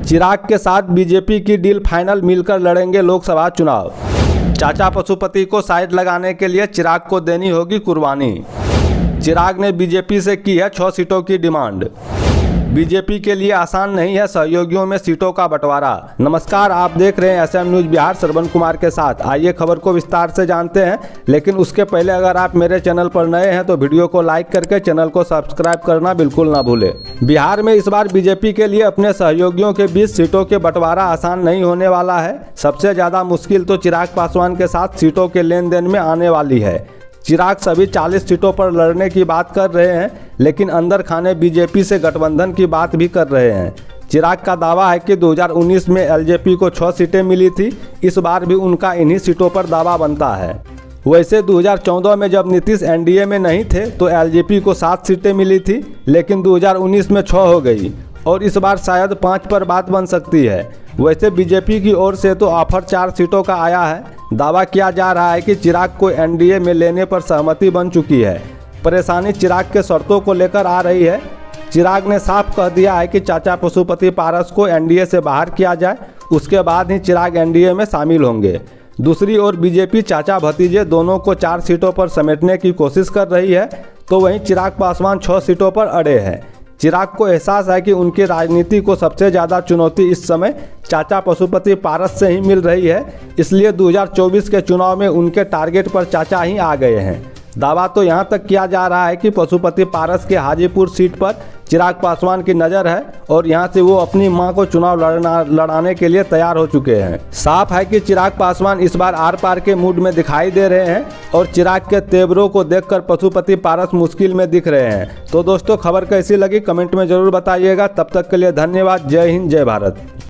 चिराग के साथ बीजेपी की डील फाइनल, मिलकर लड़ेंगे लोकसभा चुनाव। चाचा पशुपति को साइड लगाने के लिए चिराग को देनी होगी कुर्बानी। चिराग ने बीजेपी से की है 6 सीटों की डिमांड। बीजेपी के लिए आसान नहीं है सहयोगियों में सीटों का बंटवारा। नमस्कार, आप देख रहे हैं SM न्यूज़ बिहार श्रवण कुमार के साथ। आइए खबर को विस्तार से जानते हैं, लेकिन उसके पहले अगर आप मेरे चैनल पर नए हैं तो वीडियो को लाइक करके चैनल को सब्सक्राइब करना बिल्कुल ना भूलें। बिहार में इस बार बीजेपी के लिए अपने सहयोगियों के बीच सीटों के बंटवारा आसान नहीं होने वाला है। सबसे ज़्यादा मुश्किल तो चिराग पासवान के साथ सीटों के लेन देन में आने वाली है। चिराग सभी 40 सीटों पर लड़ने की बात कर रहे हैं, लेकिन अंदर खाने बीजेपी से गठबंधन की बात भी कर रहे हैं। चिराग का दावा है कि 2019 में एलजेपी को 6 सीटें मिली थी, इस बार भी उनका इन्हीं सीटों पर दावा बनता है। वैसे 2014 में जब नीतीश एनडीए में नहीं थे तो एलजेपी को 7 सीटें मिली थी, लेकिन 2019 में 6 हो गई और इस बार शायद 5 पर बात बन सकती है। वैसे बीजेपी की ओर से तो ऑफर 4 सीटों का आया है। दावा किया जा रहा है कि चिराग को एनडीए में लेने पर सहमति बन चुकी है। परेशानी चिराग के शर्तों को लेकर आ रही है। चिराग ने साफ कह दिया है कि चाचा पशुपति पारस को एनडीए से बाहर किया जाए, उसके बाद ही चिराग एनडीए में शामिल होंगे। दूसरी ओर बीजेपी चाचा भतीजे दोनों को 4 सीटों पर समेटने की कोशिश कर रही है, तो वहीं चिराग पासवान 6 सीटों पर अड़े हैं। चिराग को एहसास है कि उनकी राजनीति को सबसे ज़्यादा चुनौती इस समय चाचा पशुपति पारस से ही मिल रही है, इसलिए 2024 के चुनाव में उनके टारगेट पर चाचा ही आ गए हैं। दावा तो यहां तक किया जा रहा है कि पशुपति पारस के हाजीपुर सीट पर चिराग पासवान की नज़र है और यहां से वो अपनी मां को चुनाव लड़ाने के लिए तैयार हो चुके हैं। साफ है कि चिराग पासवान इस बार आर पार के मूड में दिखाई दे रहे हैं और चिराग के तेवरों को देखकर पशुपति पारस मुश्किल में दिख रहे हैं। तो दोस्तों, खबर कैसी लगी कमेंट में ज़रूर बताइएगा। तब तक के लिए धन्यवाद। जय हिंद, जय भारत।